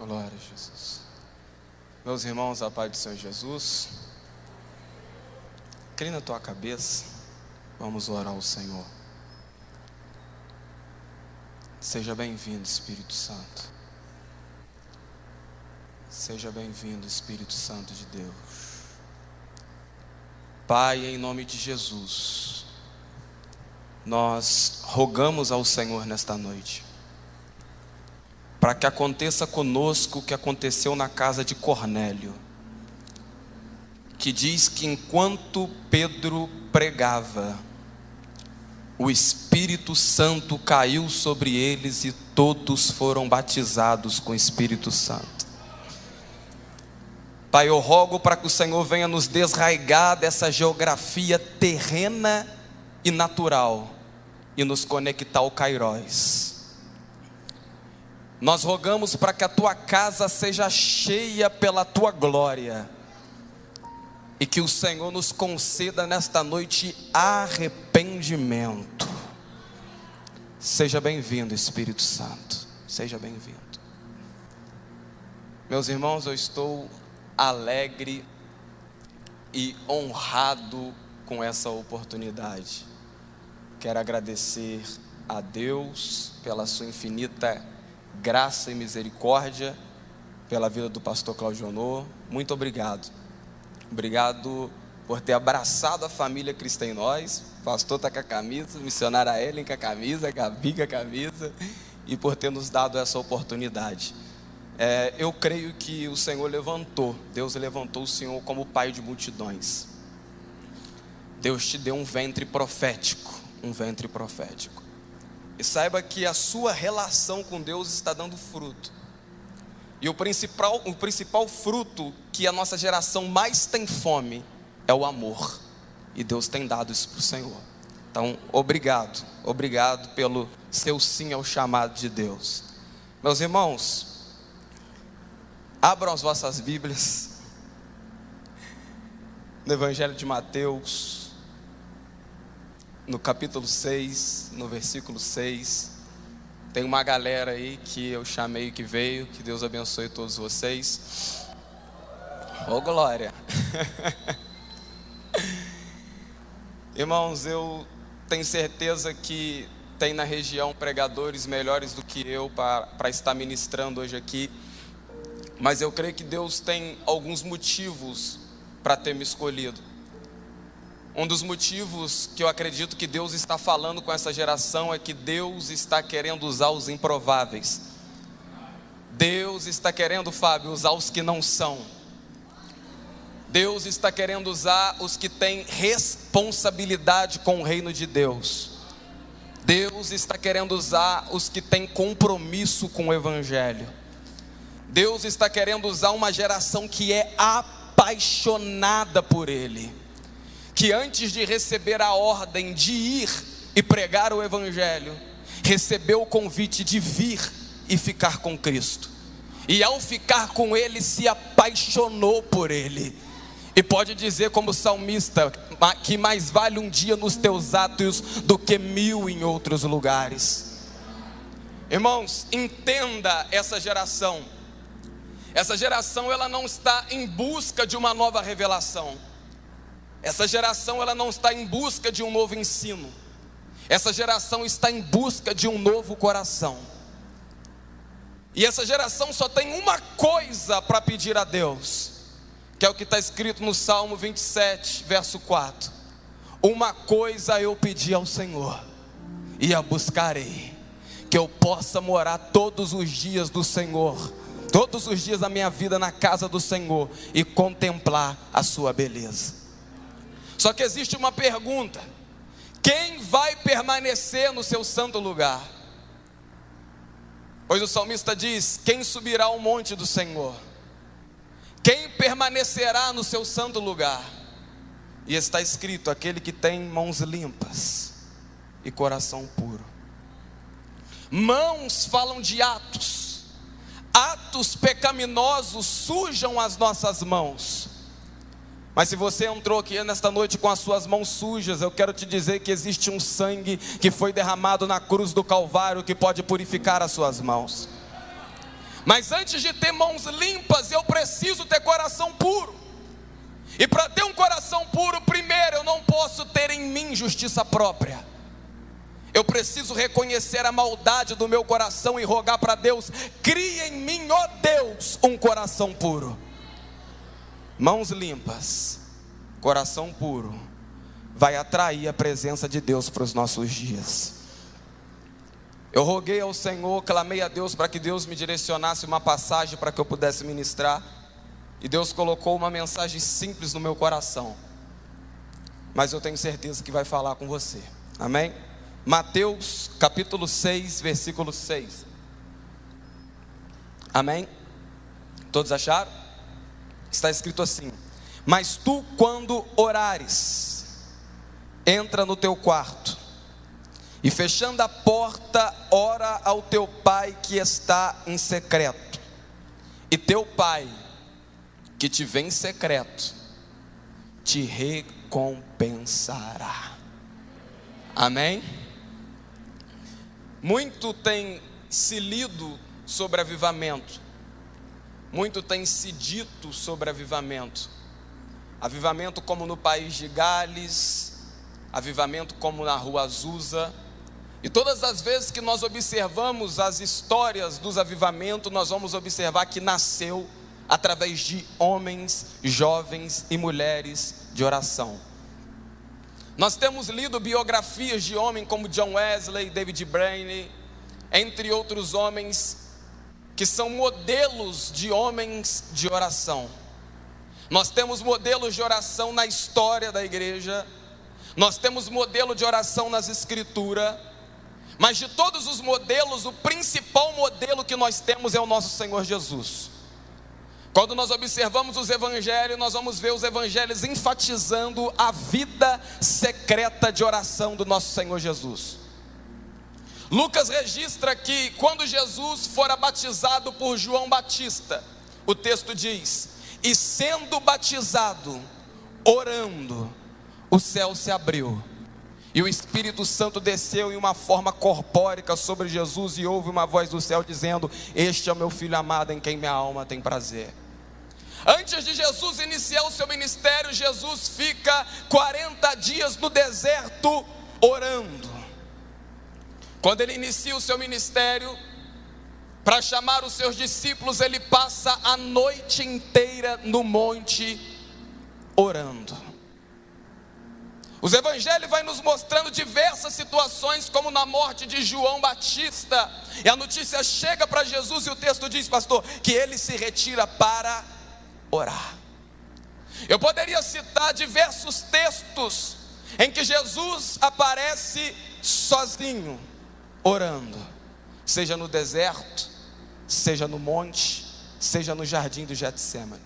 Glória a Jesus. Meus irmãos, a paz do Senhor Jesus. Inclina a tua cabeça. Vamos orar ao Senhor. Seja bem-vindo, Espírito Santo. Seja bem-vindo, Espírito Santo de Deus. Pai, em nome de Jesus, nós rogamos ao Senhor nesta noite, para que aconteça conosco o que aconteceu na casa de Cornélio, que diz que enquanto Pedro pregava, o Espírito Santo caiu sobre eles e todos foram batizados com o Espírito Santo. Pai, eu rogo para que o Senhor venha nos desraigar dessa geografia terrena e natural e nos conectar ao Kairos. Nós rogamos para que a tua casa seja cheia pela tua glória e que o Senhor nos conceda nesta noite arrependimento. Seja bem-vindo, Espírito Santo, seja bem-vindo. Meus irmãos, eu estou alegre e honrado com essa oportunidade. Quero agradecer a Deus pela sua infinita graça e misericórdia, pela vida do pastor Claudio Honor. Muito obrigado. Obrigado por ter abraçado a família Cristã em Nós. O pastor está com a camisa, missionária Ellen com a camisa, Gabi com a camisa, e por ter nos dado essa oportunidade. Eu creio que o Senhor levantou, Deus levantou o Senhor como pai de multidões. Deus te deu um ventre profético, E saiba que a sua relação com Deus está dando fruto. E o principal fruto que a nossa geração mais tem fome é o amor. E Deus tem dado isso para o Senhor. Então, obrigado pelo seu sim ao chamado de Deus. Meus irmãos, abram as vossas Bíblias no Evangelho de Mateus, no capítulo 6, no versículo 6. Tem uma galera aí que eu chamei que veio. Que Deus abençoe todos vocês. Ô glória. Irmãos, eu tenho certeza que tem na região pregadores melhores do que eu para estar ministrando hoje aqui. Mas eu creio que Deus tem alguns motivos para ter me escolhido. Um dos motivos que eu acredito que Deus está falando com essa geração é que Deus está querendo usar os improváveis. Deus está querendo, Fábio, usar os que não são. Deus está querendo usar os que têm responsabilidade com o reino de Deus. Deus está querendo usar os que têm compromisso com o Evangelho. Deus está querendo usar uma geração que é apaixonada por Ele, que antes de receber a ordem de ir e pregar o Evangelho, recebeu o convite de vir e ficar com Cristo. E ao ficar com Ele, se apaixonou por Ele. E pode dizer como salmista, que mais vale um dia nos teus átrios do que 1000 em outros lugares. Irmãos, entenda essa geração. Essa geração, ela não está em busca de uma nova revelação. Essa geração, ela não está em busca de um novo ensino. Essa geração está em busca de um novo coração. E essa geração só tem uma coisa para pedir a Deus, que é o que está escrito no Salmo 27, verso 4. Uma coisa eu pedi ao Senhor, e a buscarei, que eu possa morar todos os dias do Senhor, todos os dias da minha vida na casa do Senhor, e contemplar a sua beleza. Só que existe uma pergunta: quem vai permanecer no seu santo lugar? Pois o salmista diz: quem subirá ao monte do Senhor? Quem permanecerá no seu santo lugar? E está escrito: aquele que tem mãos limpas e coração puro. Mãos falam de atos. Atos pecaminosos sujam as nossas mãos. Mas se você entrou aqui nesta noite com as suas mãos sujas, eu quero te dizer que existe um sangue que foi derramado na cruz do Calvário que pode purificar as suas mãos. Mas antes de ter mãos limpas, eu preciso ter coração puro. E para ter um coração puro, primeiro, eu não posso ter em mim justiça própria. Eu preciso reconhecer a maldade do meu coração e rogar para Deus: cria em mim, ó Deus, um coração puro. Mãos limpas, coração puro, vai atrair a presença de Deus para os nossos dias. Eu roguei ao Senhor, clamei a Deus para que Deus me direcionasse uma passagem para que eu pudesse ministrar. E Deus colocou uma mensagem simples no meu coração. Mas eu tenho certeza que vai falar com você. Amém? Mateus capítulo 6, versículo 6. Amém? Todos acharam? Está escrito assim: mas tu, quando orares, entra no teu quarto, e fechando a porta, ora ao teu pai que está em secreto, e teu pai, que te vê em secreto, te recompensará. Amém? Muito tem se lido sobre avivamento, muito tem se dito sobre avivamento. Avivamento como no país de Gales, avivamento como na rua Azusa. E todas as vezes que nós observamos as histórias dos avivamentos, nós vamos observar que nasceu através de homens, jovens e mulheres de oração. Nós temos lido biografias de homens como John Wesley, David Brainerd, entre outros homens que são modelos de homens de oração. Nós temos modelos de oração na história da igreja, nós temos modelo de oração nas escrituras, mas de todos os modelos, o principal modelo que nós temos é o nosso Senhor Jesus. Quando nós observamos os evangelhos, nós vamos ver os evangelhos enfatizando a vida secreta de oração do nosso Senhor Jesus. Lucas registra que quando Jesus fora batizado por João Batista, o texto diz: e sendo batizado, orando, o céu se abriu, e o Espírito Santo desceu em uma forma corpórica sobre Jesus, e houve uma voz do céu dizendo: este é o meu filho amado, em quem minha alma tem prazer. Antes de Jesus iniciar o seu ministério, Jesus fica 40 dias no deserto orando. Quando ele inicia o seu ministério, para chamar os seus discípulos, ele passa a noite inteira no monte orando. Os evangelhos vão nos mostrando diversas situações, como na morte de João Batista, e a notícia chega para Jesus, e o texto diz, pastor, que ele se retira para orar. Eu poderia citar diversos textos em que Jesus aparece sozinho, orando, seja no deserto, seja no monte, seja no jardim do Getsemane.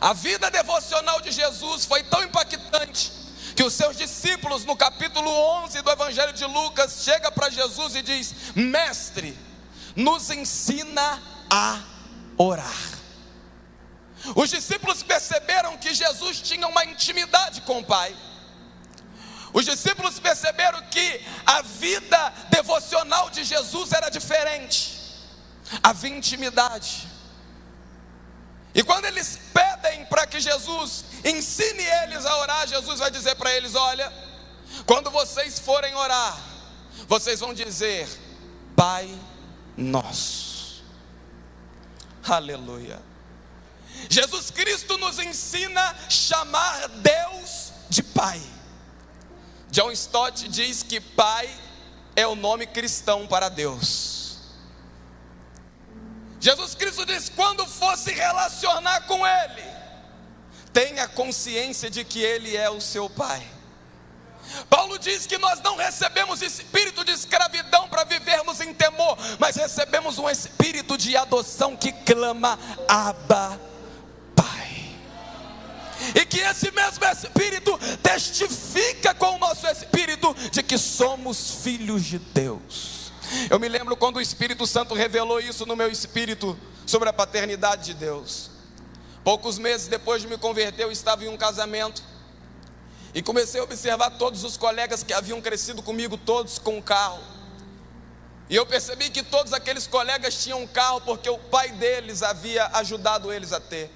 A vida devocional de Jesus foi tão impactante que os seus discípulos, no capítulo 11 do Evangelho de Lucas, chega para Jesus e diz: mestre, nos ensina a orar. Os discípulos perceberam que Jesus tinha uma intimidade com o Pai. Os discípulos perceberam que a vida devocional de Jesus era diferente. Havia intimidade. E quando eles pedem para que Jesus ensine eles a orar, Jesus vai dizer para eles: olha, quando vocês forem orar, vocês vão dizer: Pai Nosso. Aleluia. Jesus Cristo nos ensina a chamar Deus de Pai. John Stott diz que Pai é o nome cristão para Deus. Jesus Cristo diz: quando for se relacionar com Ele, tenha consciência de que Ele é o seu Pai. Paulo diz que nós não recebemos espírito de escravidão para vivermos em temor, mas recebemos um espírito de adoção que clama: Abba, Pai. E que esse mesmo espírito testifica com o nosso espírito de que somos filhos de Deus. Eu me lembro quando o Espírito Santo revelou isso no meu espírito, sobre a paternidade de Deus. Poucos meses depois de me converter, eu estava em um casamento, e comecei a observar todos os colegas que haviam crescido comigo, todos com um carro. E eu percebi que todos aqueles colegas tinham um carro porque o pai deles havia ajudado eles a ter.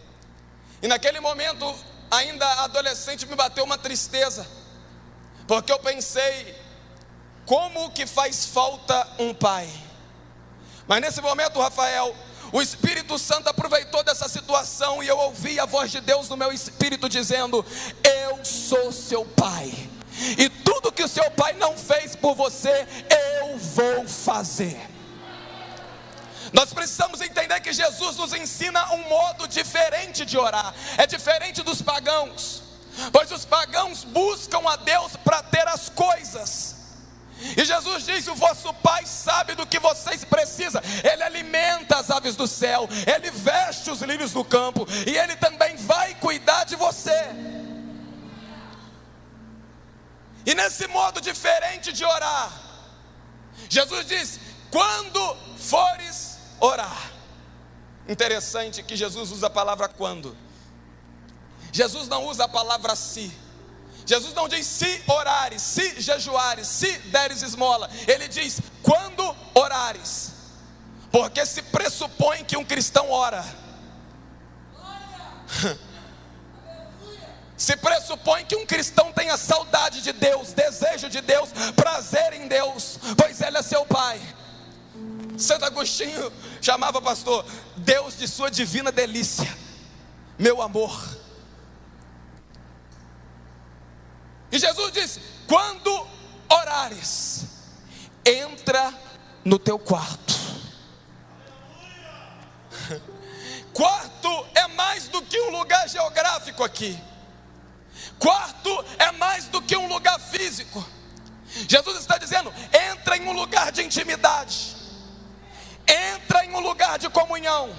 E naquele momento, ainda adolescente, me bateu uma tristeza, porque eu pensei, como que faz falta um pai? Mas nesse momento, Rafael, o Espírito Santo aproveitou dessa situação e eu ouvi a voz de Deus no meu espírito dizendo: eu sou seu pai, e tudo que o seu pai não fez por você, eu vou fazer. Nós precisamos entender que Jesus nos ensina um modo diferente de orar. É diferente dos pagãos, pois os pagãos buscam a Deus para ter as coisas, e Jesus diz: o vosso pai sabe do que vocês precisam. Ele alimenta as aves do céu, ele veste os lírios do campo, e ele também vai cuidar de você. E nesse modo diferente de orar, Jesus diz: quando fores orar. Interessante que Jesus usa a palavra quando. Jesus não usa a palavra se. Jesus não diz se orares, se jejuares, se deres esmola. Ele diz quando orares, porque se pressupõe que um cristão ora. Se pressupõe que um cristão tenha saudade de Deus, desejo de Deus, prazer em Deus, pois Ele é seu Pai. Santo Agostinho chamava, pastor, Deus de sua divina delícia, meu amor. E Jesus disse: quando orares, entra no teu quarto. Quarto é mais do que um lugar geográfico aqui. Quarto é mais do que um lugar físico. Jesus está dizendo: entra em um lugar de intimidade, entra em um lugar de comunhão.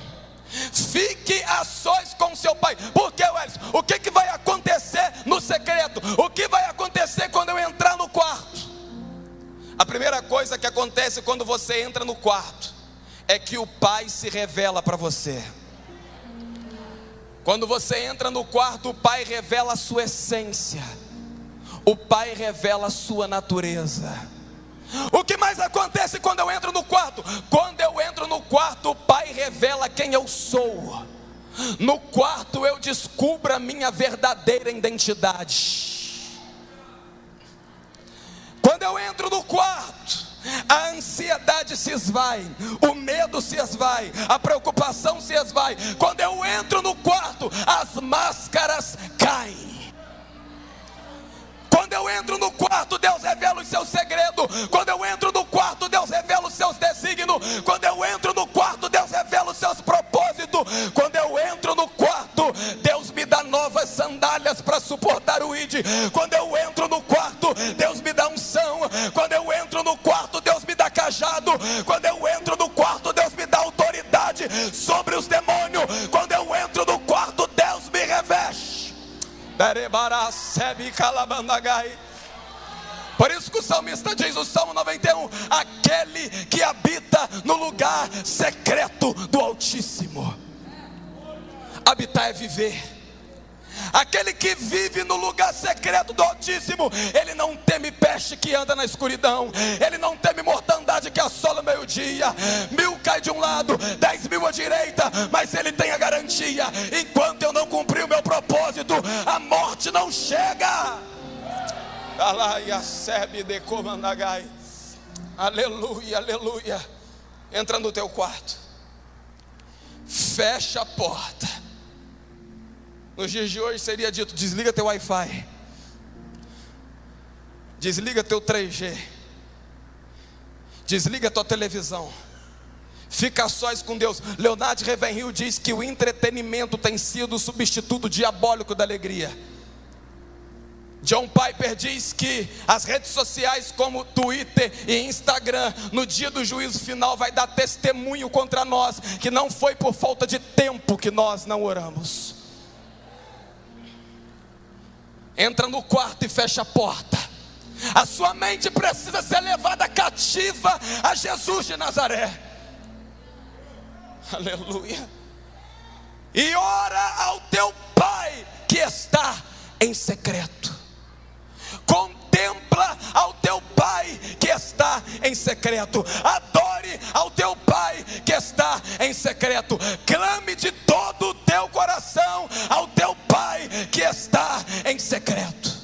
Fique a sós com seu pai. Porque, Welles, o que vai acontecer no secreto? O que vai acontecer quando eu entrar no quarto? A primeira coisa que acontece quando você entra no quarto é que o pai se revela para você. Quando você entra no quarto, o pai revela a sua essência, o pai revela a sua natureza. O que mais acontece quando eu entro no quarto? Quando eu entro no quarto, o pai revela quem eu sou. No quarto eu descubro a minha verdadeira identidade. Quando eu entro no quarto, a ansiedade se esvai, o medo se esvai, a preocupação se esvai. Quando eu entro no quarto, as máscaras caem. Quando eu entro no quarto, Deus revela os seus segredos. Quando eu entro no quarto, Deus revela os seus desígnios. Quando eu entro no quarto, Deus revela os seus propósitos. Quando eu entro no quarto, Deus me dá novas sandálias para suportar o ide. Quando eu entro no quarto, Deus me dá unção. Quando eu entro no quarto, Deus me dá cajado. Quando eu entro no quarto, Deus me dá autoridade sobre os demônios. Quando eu entro no quarto, Deus me reveste. Por isso que o salmista diz no Salmo 91: aquele que habita no lugar secreto do Altíssimo. Habitar é viver. Aquele que vive no lugar secreto do Altíssimo, ele não teme peste que anda na escuridão, ele não teme mortandade que assola o meio-dia. 1000 cai de um lado, 10.000 à direita, mas ele tem a garantia: enquanto eu não cumprir o meu propósito, a morte não chega. Aleluia, aleluia. Entra no teu quarto, fecha a porta. Nos dias de hoje seria dito: desliga teu Wi-Fi, desliga teu 3G, desliga tua televisão, fica a sós com Deus. Leonardo Ravenhill diz que o entretenimento tem sido o substituto diabólico da alegria. John Piper diz que as redes sociais como Twitter e Instagram, no dia do juízo final, vai dar testemunho contra nós que não foi por falta de tempo que nós não oramos. Entra no quarto e fecha a porta. A sua mente precisa ser levada cativa a Jesus de Nazaré. Aleluia. E ora ao teu Pai que está em secreto. Contempla Contempla ao teu Pai que está em secreto. Adore ao teu Pai que está em secreto. Clame de todo o teu coração ao teu Pai que está em secreto.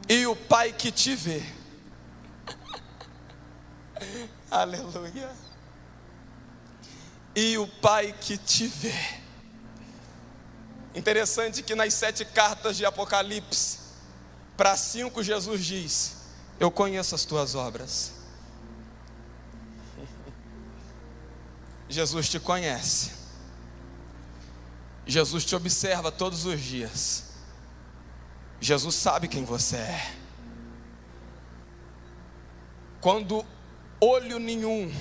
E o Pai que te vê, aleluia, e o Pai que te vê. Interessante que nas 7 cartas de Apocalipse, para 5 Jesus diz: eu conheço as tuas obras. Jesus te conhece, Jesus te observa todos os dias, Jesus sabe quem você é. Quando olho nenhum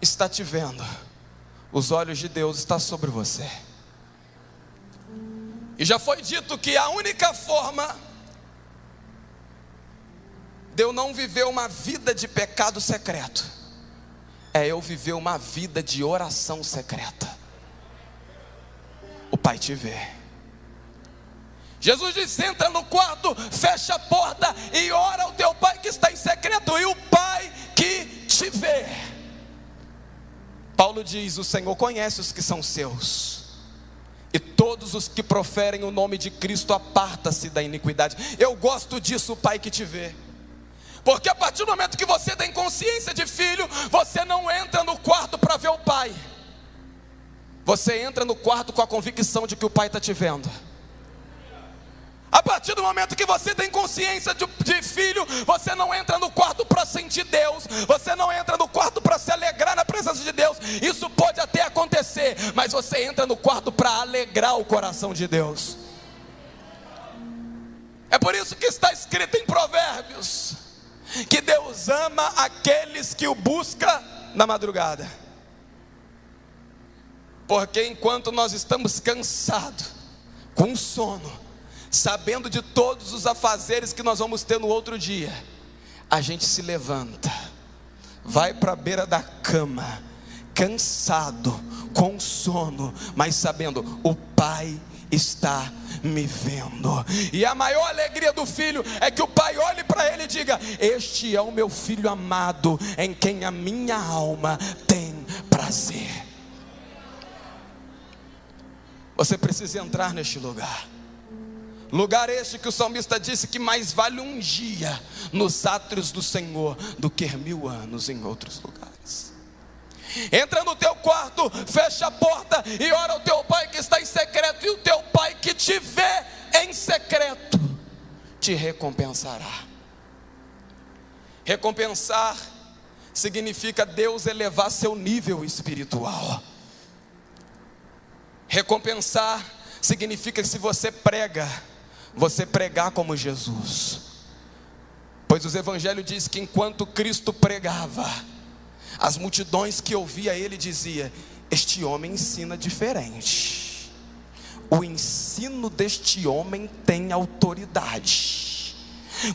está te vendo, os olhos de Deus estão sobre você. E já foi dito que a única forma de eu não viver uma vida de pecado secreto é eu viver uma vida de oração secreta. O Pai te vê. Jesus diz: entra no quarto, fecha a porta e ora ao teu Pai que está em secreto, e o Pai que te vê. Paulo diz: o Senhor conhece os que são seus, e todos os que proferem o nome de Cristo aparta-se da iniquidade. Eu gosto disso, o Pai que te vê, porque a partir do momento que você tem consciência de filho, você não entra no quarto para ver o Pai, você entra no quarto com a convicção de que o Pai está te vendo. A partir do momento que você tem consciência de filho, você não entra no quarto para sentir Deus, você não entra no quarto para se alegrar na presença de Deus. Isso pode até acontecer, mas você entra no quarto para alegrar o coração de Deus. É por isso que está escrito em Provérbios que Deus ama aqueles que o buscam na madrugada. Porque enquanto nós estamos cansados, com sono, sabendo de todos os afazeres que nós vamos ter no outro dia, a gente se levanta, vai para a beira da cama, cansado, com sono, mas sabendo: o Pai está me vendo. E a maior alegria do filho é que o pai olhe para ele e diga: este é o meu filho amado, em quem a minha alma tem prazer. Você precisa entrar neste lugar. Lugar este que o salmista disse que mais vale um dia nos átrios do Senhor do que 1000 anos em outros lugares. Entra no teu quarto, fecha a porta e ora ao teu Pai que está em secreto, e o teu Pai que te vê em secreto te recompensará. Recompensar significa Deus elevar seu nível espiritual. Recompensar significa que se você prega, você pregar como Jesus. Pois os evangelhos dizem que enquanto Cristo pregava, as multidões que ouvia ele dizia: este homem ensina diferente. O ensino deste homem tem autoridade.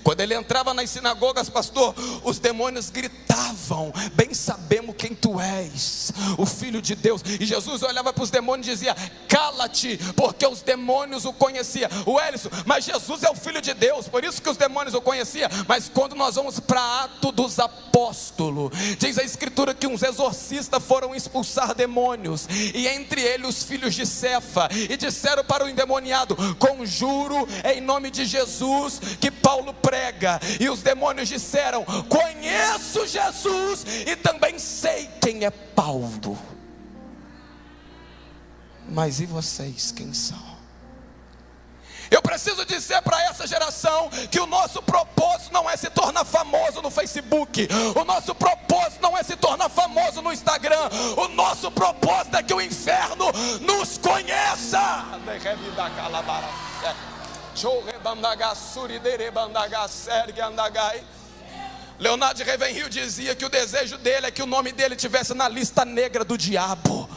Quando ele entrava nas sinagogas, pastor, os demônios gritavam: bem sabemos quem tu és, o Filho de Deus. E Jesus olhava para os demônios e dizia: cala-te, porque os demônios o conheciam. O Elison, mas Jesus é o Filho de Deus, por isso que os demônios o conheciam. Mas quando nós vamos para Atos dos Apóstolos, diz a Escritura que uns exorcistas foram expulsar demônios, e entre eles os filhos de Cefa, e disseram para o endemoniado: conjuro em nome de Jesus que Paulo prega. E os demônios disseram: conheço Jesus e também sei quem é Paulo, mas e vocês quem são? Eu preciso dizer para essa geração que o nosso propósito não é se tornar famoso no Facebook, o nosso propósito não é se tornar famoso no Instagram, o nosso propósito é que o inferno nos conheça. Leonardo de Ravenhill dizia que o desejo dele é que o nome dele estivesse na lista negra do diabo.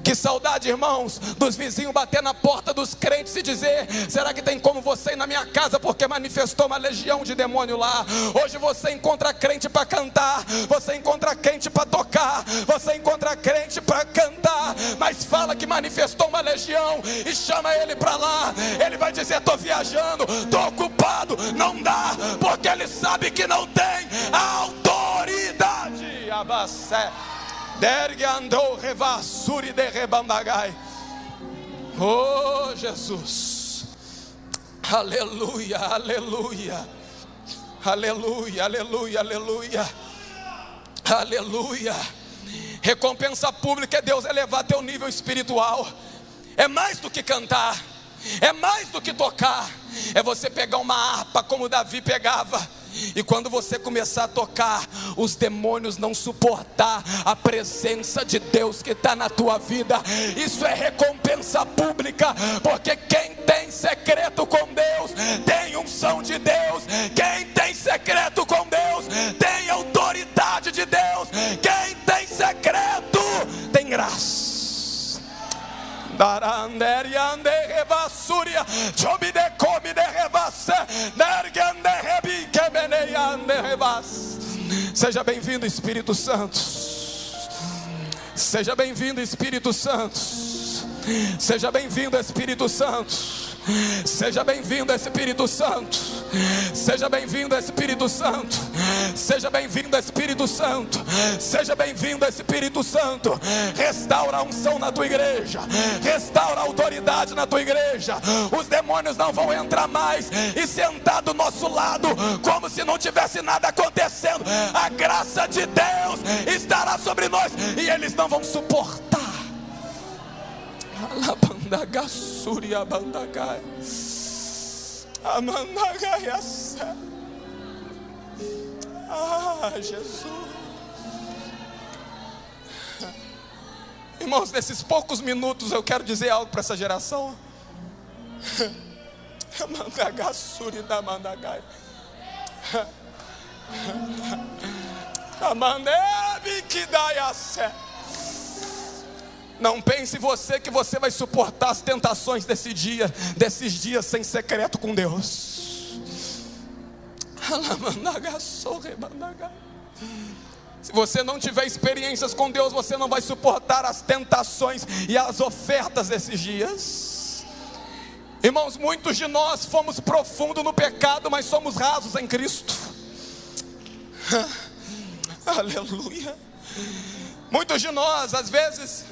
Que saudade, irmãos, dos vizinhos bater na porta dos crentes e dizer: será que tem como você ir na minha casa, porque manifestou uma legião de demônio lá? Hoje você encontra crente para cantar, você encontra crente para tocar, você encontra crente para cantar, mas mas fala que manifestou uma legião e chama ele para lá. Ele vai dizer: estou viajando, estou ocupado, não dá, porque ele sabe que não tem autoridade. Abacé, dergue andou revassuri de rebandagai. Oh Jesus, aleluia, aleluia, aleluia, aleluia, aleluia, aleluia. Recompensa pública é Deus elevar teu nível espiritual. É mais do que cantar, é mais do que tocar, é você pegar uma harpa como Davi pegava, e quando você começar a tocar, os demônios não suportar a presença de Deus que está na tua vida. Isso é recompensa pública, porque quem tem secreto com Deus tem unção de Deus. Quem tem secreto com Deus tem autoridade de Deus. Quem tem secreto tem graça. Seja bem-vindo, Espírito Santo. Seja bem-vindo, Espírito Santo. Seja bem-vindo, Espírito Santo. Seja bem-vindo, Espírito Santo. Seja bem-vindo, Espírito Santo. Seja bem-vindo, Espírito Santo. Seja bem-vindo, Espírito Santo. Restaura a unção na tua igreja. Restaura a autoridade na tua igreja. Os demônios não vão entrar mais e sentar do nosso lado como se não tivesse nada acontecendo. A graça de Deus estará sobre nós e eles não vão suportar. Ah, Jesus. Irmãos, nesses poucos minutos eu quero dizer algo para essa geração. Não pense você que você vai suportar as tentações desses dias sem secreto com Deus. Se você não tiver experiências com Deus, você não vai suportar as tentações e as ofertas desses dias. Irmãos, muitos de nós fomos profundo no pecado, mas somos rasos em Cristo. Aleluia. Muitos de nós, às vezes,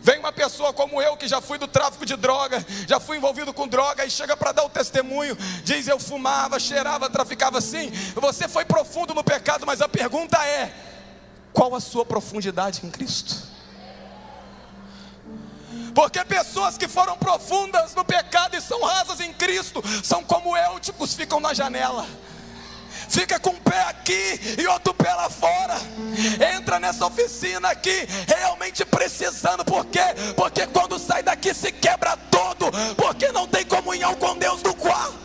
vem uma pessoa como eu, que já fui do tráfico de droga, já fui envolvido com droga, e chega para dar o testemunho, diz: eu fumava, cheirava, traficava. Assim, você foi profundo no pecado, mas a pergunta é: qual a sua profundidade em Cristo? Porque pessoas que foram profundas no pecado e são rasas em Cristo, são como Eutico, ficam na janela. Fica com um pé aqui e outro pé lá fora. Entra nessa oficina aqui realmente precisando. Por quê? Porque quando sai daqui se quebra todo, porque não tem comunhão com Deus no quarto.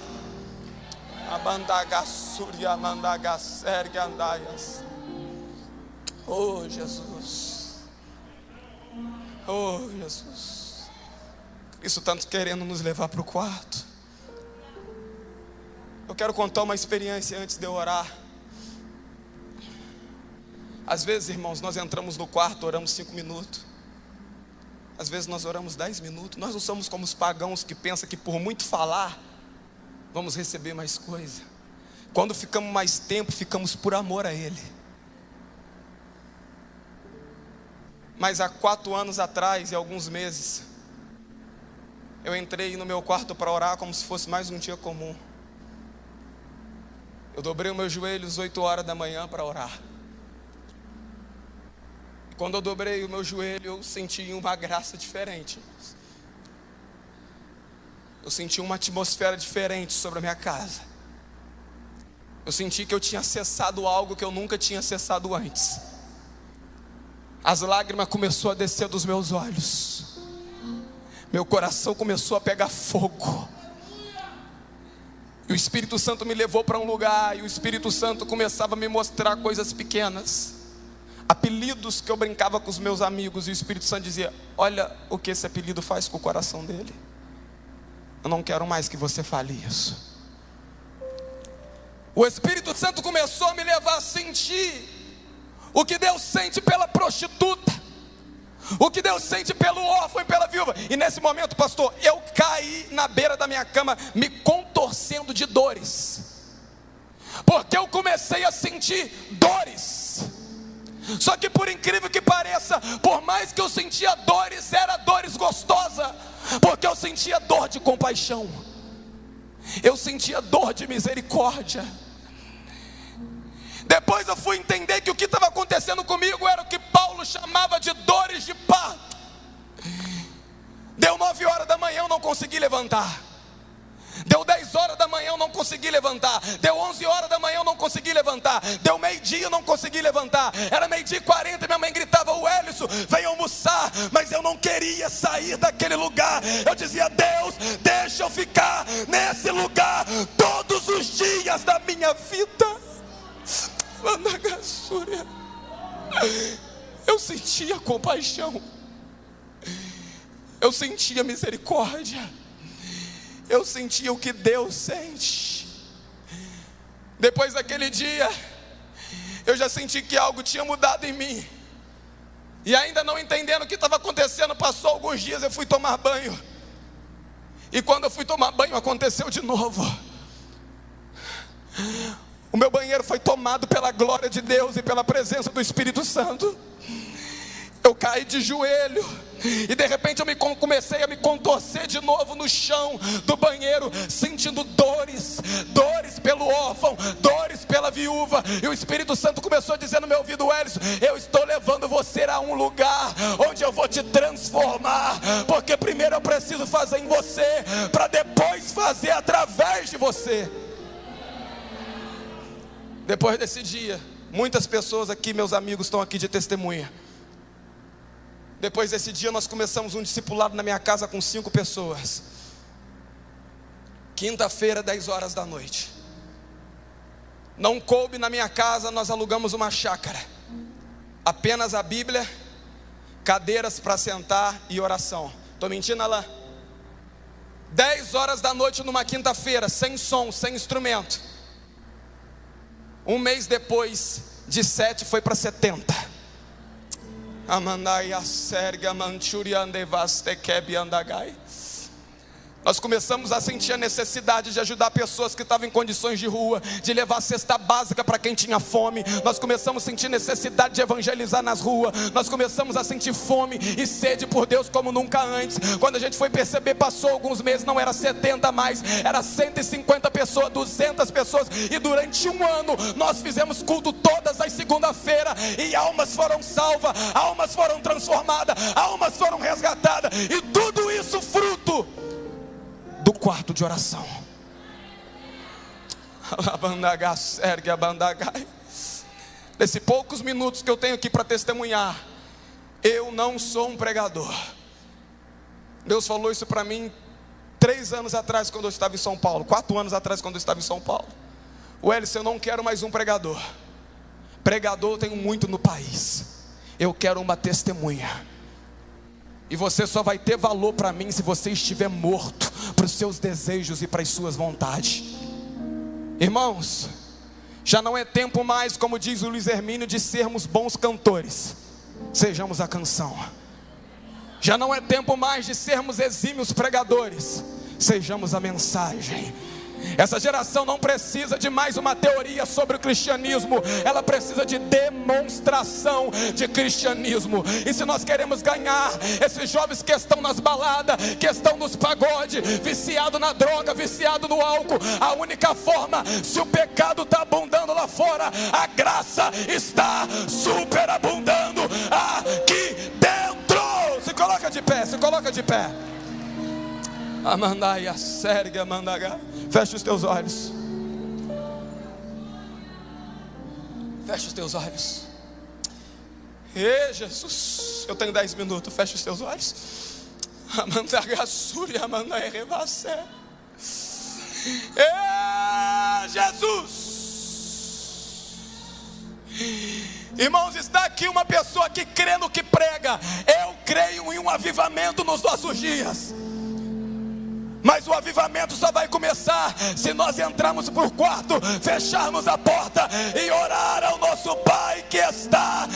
Oh Jesus, oh Jesus. Cristo tanto querendo nos levar para o quarto. Eu quero contar uma experiência antes de eu orar. Às vezes, irmãos, nós entramos no quarto, oramos 5 minutos. Às vezes nós oramos 10 minutos. Nós não somos como os pagãos que pensam que por muito falar vamos receber mais coisa. Quando ficamos mais tempo, ficamos por amor a Ele. Mas há 4 anos atrás e alguns meses, eu entrei no meu quarto para orar como se fosse mais um dia comum. Eu dobrei os meus joelhos às 8 horas da manhã para orar. E quando eu dobrei o meu joelho, eu senti uma graça diferente. Eu senti uma atmosfera diferente sobre a minha casa. Eu senti que eu tinha acessado algo que eu nunca tinha acessado antes. As lágrimas começaram a descer dos meus olhos. Meu coração começou a pegar fogo. E o Espírito Santo me levou para um lugar, e o Espírito Santo começava a me mostrar coisas pequenas, apelidos que eu brincava com os meus amigos, e o Espírito Santo dizia: olha o que esse apelido faz com o coração dele. Eu não quero mais que você fale isso. O Espírito Santo começou a me levar a sentir o que Deus sente pela prostituta, O que Deus sente pelo órfão e pela viúva. E nesse momento, pastor, eu caí na beira da minha cama, me contorcendo de dores, porque eu comecei a sentir dores. Só que por incrível que pareça, por mais que eu sentia dores, era dores gostosas, porque eu sentia dor de compaixão, eu sentia dor de misericórdia. Depois eu fui entender que o que estava acontecendo comigo era o que Paulo chamava de dores de parto. Deu 9 horas da manhã, eu não consegui levantar. Deu 10 horas da manhã, eu não consegui levantar. Deu 11 horas da manhã, eu não consegui levantar. Deu meio-dia, eu não consegui levantar. Era 12:40, minha mãe gritava: o Hélison, vem almoçar. Mas eu não queria sair daquele lugar. Eu dizia: Deus, deixa eu ficar nesse lugar todos os dias da minha vida. Eu sentia compaixão, eu sentia misericórdia, eu sentia o que Deus sente. Depois daquele dia, eu já senti que algo tinha mudado em mim. E ainda não entendendo o que estava acontecendo, passou alguns dias, eu fui tomar banho. E quando eu fui tomar banho, aconteceu de novo. O meu banheiro foi tomado pela glória de Deus e pela presença do Espírito Santo. Eu caí de joelho e de repente eu comecei a me contorcer de novo no chão do banheiro, sentindo dores pelo órfão, dores pela viúva. E o Espírito Santo começou a dizer no meu ouvido: Hélison, eu estou levando você a um lugar onde eu vou te transformar, porque primeiro eu preciso fazer em você, para depois fazer através de você. Depois desse dia, muitas pessoas aqui, meus amigos, estão aqui de testemunha. Depois desse dia, nós começamos um discipulado na minha casa com 5 pessoas. Quinta-feira, 10 horas da noite. Não coube na minha casa, nós alugamos uma chácara. Apenas a Bíblia, cadeiras para sentar e oração. Estou mentindo, Alain? 10 horas da noite numa quinta-feira, sem som, sem instrumento. Um mês depois, de 7 foi para 70. Nós começamos a sentir a necessidade de ajudar pessoas que estavam em condições de rua, de levar cesta básica para quem tinha fome. Nós começamos a sentir necessidade de evangelizar nas ruas. Nós começamos a sentir fome e sede por Deus como nunca antes. Quando a gente foi perceber, passou alguns meses, não era 70 mais, era 150 pessoas, 200 pessoas. E durante um ano nós fizemos culto todas as segunda-feiras, e almas foram salvas, almas foram transformadas, almas foram resgatadas. E tudo isso fruto do quarto de oração. Nesses poucos minutos que eu tenho aqui para testemunhar, eu não sou um pregador. Deus falou isso para mim 3 anos atrás, quando eu estava em São Paulo. 4 anos atrás, quando eu estava em São Paulo. O Hélison, eu não quero mais um pregador. Pregador eu tenho muito no país. Eu quero uma testemunha. E você só vai ter valor para mim se você estiver morto para os seus desejos e para as suas vontades. Irmãos, já não é tempo mais, como diz o Luiz Hermínio, de sermos bons cantores. Sejamos a canção. Já não é tempo mais de sermos exímios pregadores. Sejamos a mensagem. Essa geração não precisa de mais uma teoria sobre o cristianismo, ela precisa de demonstração de cristianismo. E se nós queremos ganhar esses jovens que estão nas baladas, que estão nos pagodes, viciado na droga, viciado no álcool, a única forma, se o pecado está abundando lá fora, a graça está superabundando aqui dentro. Se coloca de pé, se coloca de pé. Amandaia, serga, mandaga. Fecha os teus olhos. Fecha os teus olhos. Ei, Jesus, eu tenho 10 minutos. Fecha os teus olhos. Amandaga, súria, amandaia, revassé. Ei, Jesus. Irmãos, está aqui uma pessoa que crê no que prega. Eu creio em um avivamento nos nossos dias. Mas o avivamento só vai começar se nós entrarmos por quarto, fecharmos a porta e orar ao nosso Pai que está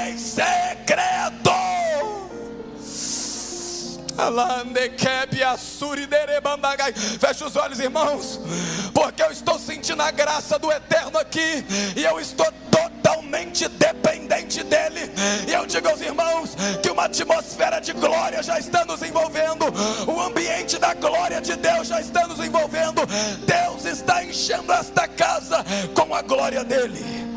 em secreto. Feche os olhos, irmãos, porque eu estou sentindo a graça do Eterno aqui, e eu estou totalmente dependente dele. E eu digo aos irmãos que uma atmosfera de glória já está nos envolvendo, o ambiente da glória de Deus já está nos envolvendo. Deus está enchendo esta casa com a glória dele.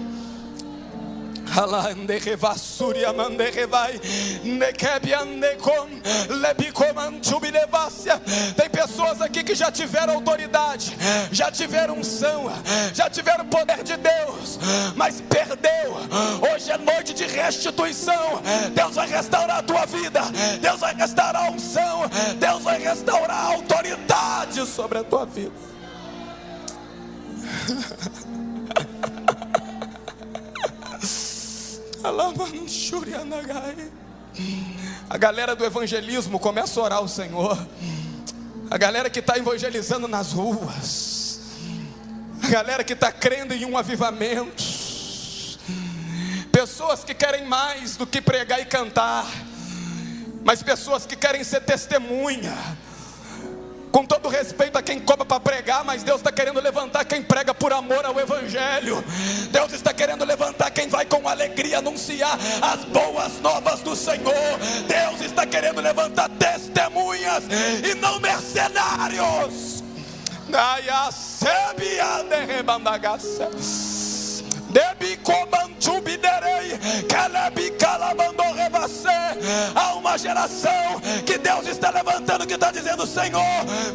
Tem pessoas aqui que já tiveram autoridade, já tiveram unção, já tiveram o poder de Deus, mas perdeu. Hoje é noite de restituição. Deus vai restaurar a tua vida, Deus vai restaurar a unção, Deus vai restaurar a autoridade sobre a tua vida. A galera do evangelismo começa a orar ao Senhor. A galera que está evangelizando nas ruas, a galera que está crendo em um avivamento, pessoas que querem mais do que pregar e cantar, mas pessoas que querem ser testemunha. Com todo respeito a quem cobra para pregar, mas Deus está querendo levantar quem prega por amor ao Evangelho. Deus está querendo levantar quem vai com alegria anunciar as boas novas do Senhor. Deus está querendo levantar testemunhas e não mercenários. Há uma geração que Deus está levantando, que está dizendo: Senhor,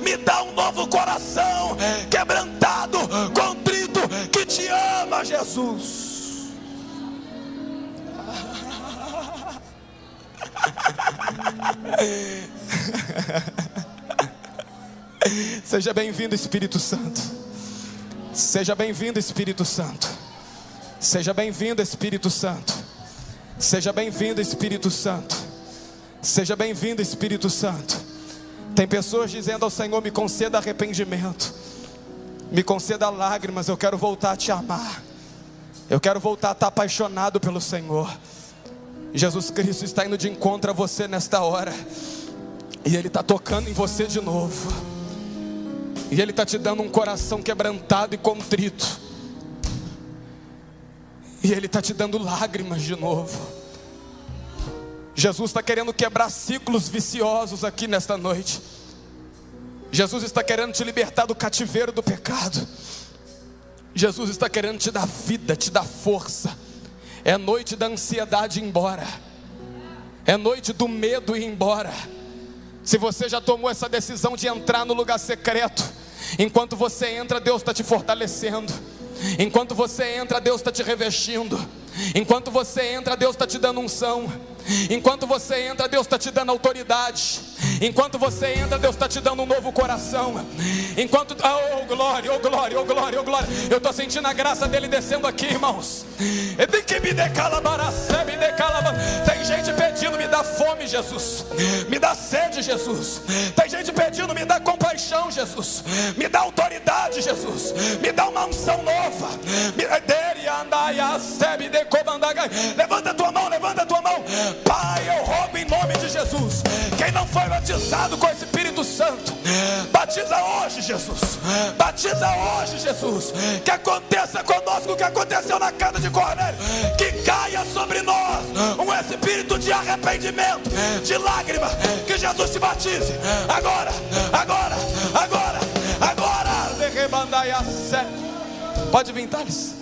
me dá um novo coração, quebrantado, contrito, que te ama, Jesus. Seja bem-vindo, Espírito Santo. Seja bem-vindo, Espírito Santo. Seja bem-vindo, Espírito Santo. Seja bem-vindo, Espírito Santo. Seja bem-vindo, Espírito Santo. Tem pessoas dizendo ao Senhor: me conceda arrependimento, me conceda lágrimas. Eu quero voltar a te amar, eu quero voltar a estar apaixonado pelo Senhor. Jesus Cristo está indo de encontro a você nesta hora, e Ele está tocando em você de novo, e Ele está te dando um coração quebrantado e contrito, e Ele está te dando lágrimas de novo. Jesus está querendo quebrar ciclos viciosos aqui nesta noite. Jesus está querendo te libertar do cativeiro do pecado. Jesus está querendo te dar vida, te dar força. É noite da ansiedade ir embora, é noite do medo ir embora. Se você já tomou essa decisão de entrar no lugar secreto, enquanto você entra, Deus está te fortalecendo. Enquanto você entra, Deus está te revestindo. Enquanto você entra, Deus está te dando unção. Enquanto você entra, Deus está te dando autoridade. Enquanto você entra, Deus está te dando um novo coração. Enquanto, oh glória, oh glória, oh glória, oh glória. Eu estou sentindo a graça dele descendo aqui, irmãos. Tem gente pedindo: me dá fome, Jesus. Me dá sede, Jesus. Tem gente pedindo: me dá compaixão, Jesus. Me dá autoridade, Jesus. Me dá uma unção nova. Levanta a tua mão, levanta a tua mão. Pai, eu roubo em nome de Jesus. Quem não foi batizado com o Espírito Santo, batiza hoje, Jesus. Batiza hoje, Jesus. Que aconteça conosco o que aconteceu na casa de Cornélio. Que caia sobre nós um espírito de arrependimento, de lágrima. Que Jesus te batize agora, agora, agora, agora. Pode vir, Thales.